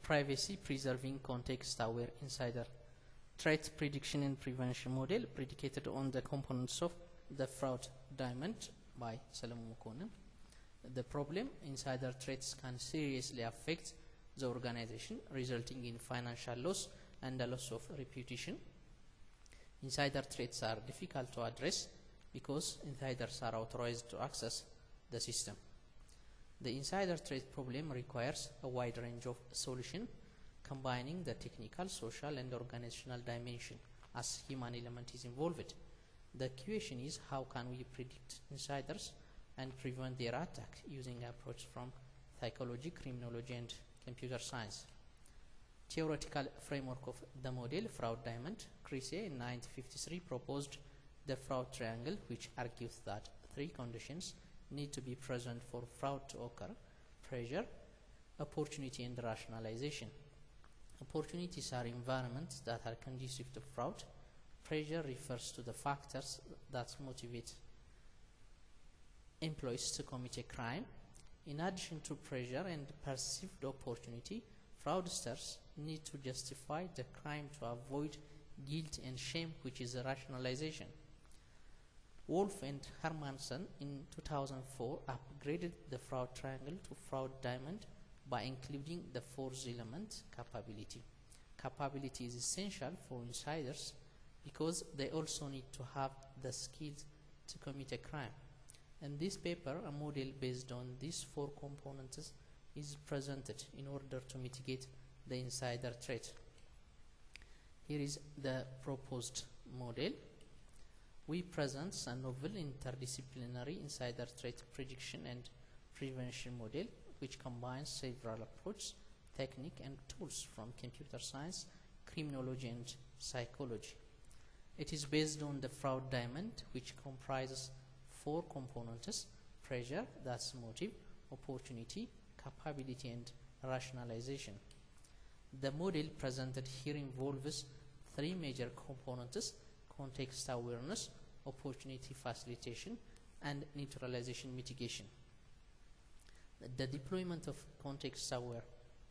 privacy-preserving context-aware insider threat prediction and prevention model predicated on the components of the fraud diamond by Solomon Mokonnen. The problem: insider threats can seriously affect the organization, resulting in financial loss and a loss of reputation. Insider threats are difficult to address because insiders are authorized to access the system. The insider threat problem requires a wide range of solutions, combining the technical, social, and organizational dimension as human element is involved. The question is, how can we predict insiders and prevent their attack using approach from psychology, criminology, and computer science? Theoretical framework of the model fraud diamond. Chris in 1953 proposed the fraud triangle, which argues that three conditions need to be present for fraud to occur: pressure, opportunity, and rationalization. Opportunities are environments that are conducive to fraud. Pressure refers to the factors that motivate employees to commit a crime. In addition to pressure and perceived opportunity, fraudsters need to justify the crime to avoid guilt and shame, which is a rationalization. Wolf and Hermansen in 2004 upgraded the fraud triangle to fraud diamond by including the fourth element, capability. Capability is essential for insiders because they also need to have the skills to commit a crime. In this paper, a model based on these four components is presented in order to mitigate the insider threat. Here is the proposed model. We present a novel interdisciplinary insider threat prediction and prevention model which combines several approaches, techniques, and tools from computer science, criminology, and psychology. It is based on the fraud diamond, which comprises four components: pressure, that's motive; opportunity, capability, and rationalization. The model presented here involves three major components: context awareness, opportunity facilitation, and neutralization mitigation. The deployment of context-aware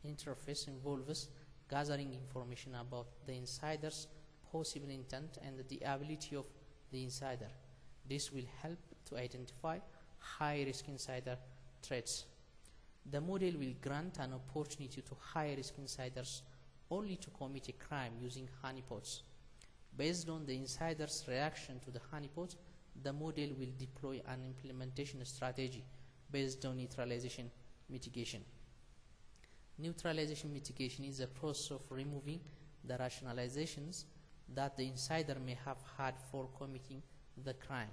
interface involves gathering information about the insider's possible intent and the ability of the insider. This will help to identify high-risk insider threats. The model will grant an opportunity to high-risk insiders only to commit a crime using honeypots. Based on the insider's reaction to the honeypot, the model will deploy an implementation strategy based on neutralization mitigation. Neutralization mitigation is a process of removing the rationalizations that the insider may have had for committing the crime.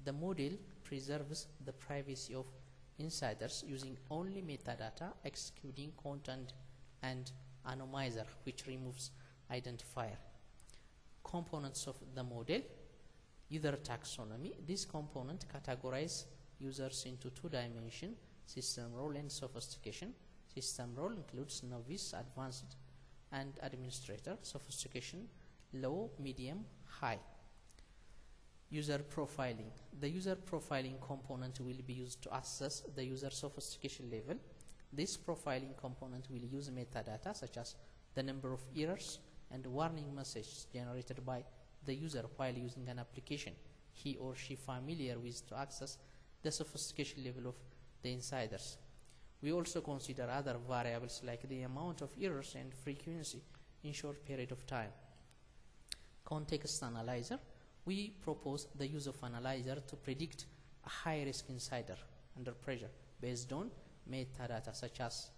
The model preserves the privacy of insiders using only metadata, excluding content, and anonymizer, which removes identifier. Components of the model: user taxonomy. This component categorizes users into two dimensions: system role and sophistication. System role includes novice, advanced, and administrator. Sophistication: low, medium, high. User profiling. The user profiling component will be used to assess the user sophistication level. This profiling component will use metadata such as the number of errors and warning messages generated by the user while using an application he or she familiar with to access the sophistication level of the insiders. We also consider other variables like the amount of errors and frequency in short period of time. Context analyzer. We propose the use of analyzer to predict a high-risk insider under pressure based on metadata such as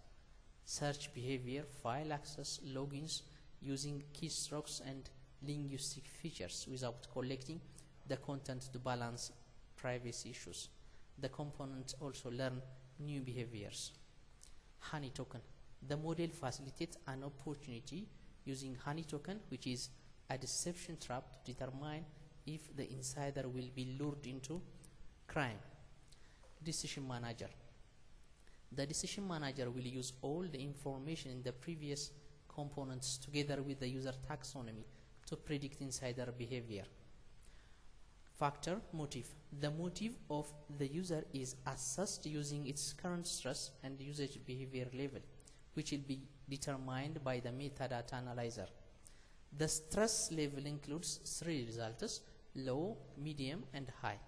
search behavior, file access, logins, using keystrokes and linguistic features without collecting the content to balance privacy issues. The components also learn new behaviors. Honey token. The model facilitates an opportunity using honey token, which is a deception trap, to determine if the insider will be lured into crime. Decision manager. The decision manager will use all the information in the previous components together with the user taxonomy to predict insider behavior. Factor motive. The motive of the user is assessed using its current stress and usage behavior level, which will be determined by the metadata analyzer. The stress level includes 3 results: low, medium, and high.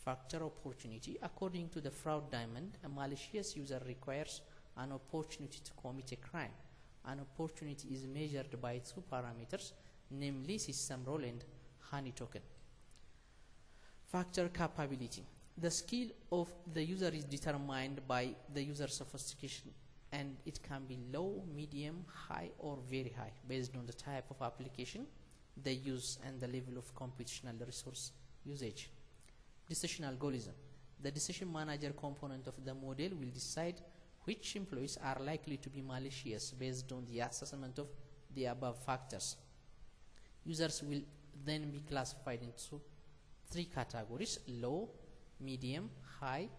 Factor opportunity. According to the fraud diamond, a malicious user requires an opportunity to commit a crime. An opportunity is measured by 2 parameters, namely system role and honey token. Factor capability. The skill of the user is determined by the user's sophistication, and it can be low, medium, high, or very high based on the type of application they use and the level of computational resource usage. Decision algorithm. The decision manager component of the model will decide which employees are likely to be malicious based on the assessment of the above factors. Users will then be classified into 3 categories: low, medium, high,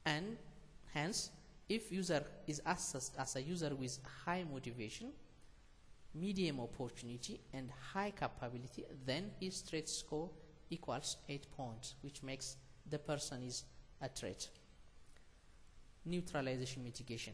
and hence if user is assessed as a user with high motivation, medium opportunity, and high capability, then his threat score equals 8 points, which makes the person is a threat. Neutralization mitigation.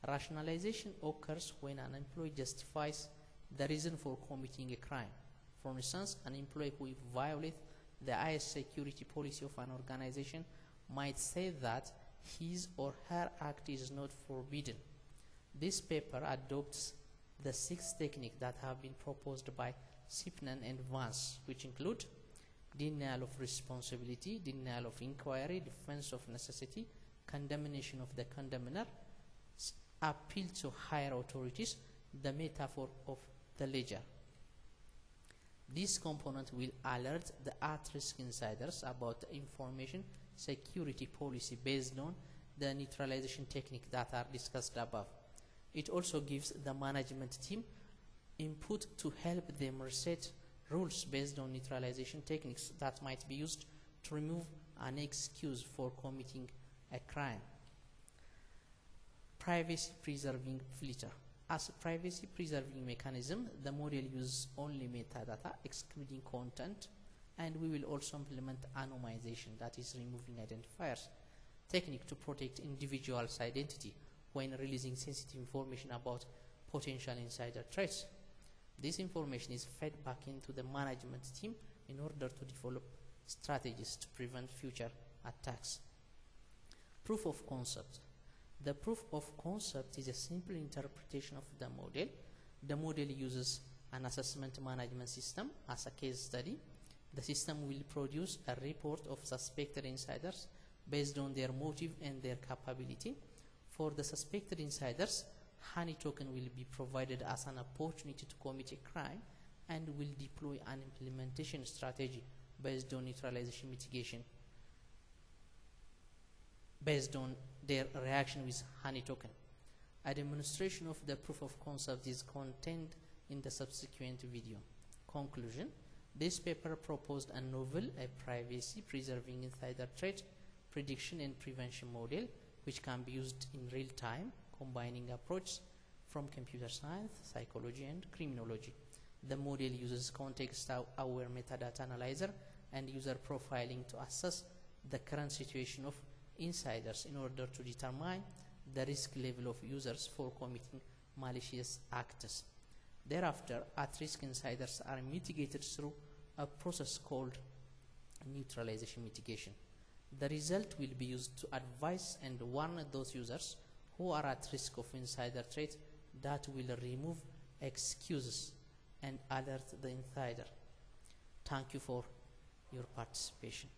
Rationalization occurs when an employee justifies the reason for committing a crime. For instance, an employee who violates the IS security policy of an organization might say that his or her act is not forbidden. This paper adopts the 6 techniques that have been proposed by Sipnan and Vance, which include denial of responsibility, denial of inquiry, defense of necessity, condemnation of the condemner, appeal to higher authorities, the metaphor of the ledger. This component will alert the at-risk insiders about the information security policy based on the neutralization technique that are discussed above. It also gives the management team input to help them reset rules based on neutralization techniques that might be used to remove an excuse for committing a crime. Privacy-preserving filter. As a privacy-preserving mechanism, the model uses only metadata, excluding content, and we will also implement anonymization, that is removing identifiers, technique to protect individuals' identity when releasing sensitive information about potential insider threats. This information is fed back into the management team in order to develop strategies to prevent future attacks. Proof of concept. The proof of concept is a simple interpretation of the model. The model uses an assessment management system as a case study. The system will produce a report of suspected insiders based on their motive and their capability. For the suspected insiders, honey token will be provided as an opportunity to commit a crime and will deploy an implementation strategy based on neutralization mitigation based on their reaction with honey token. A demonstration of the proof of concept is contained in the subsequent video. Conclusion. This paper proposed a novel, a privacy-preserving insider threat prediction and prevention model which can be used in real time, combining approaches from computer science, psychology, and criminology. The model uses context-aware metadata analyzer and user profiling to assess the current situation of insiders in order to determine the risk level of users for committing malicious acts. Thereafter, at-risk insiders are mitigated through a process called neutralization mitigation. The result will be used to advise and warn those users who are at risk of insider threat that will remove excuses and alert the insider. Thank you for your participation.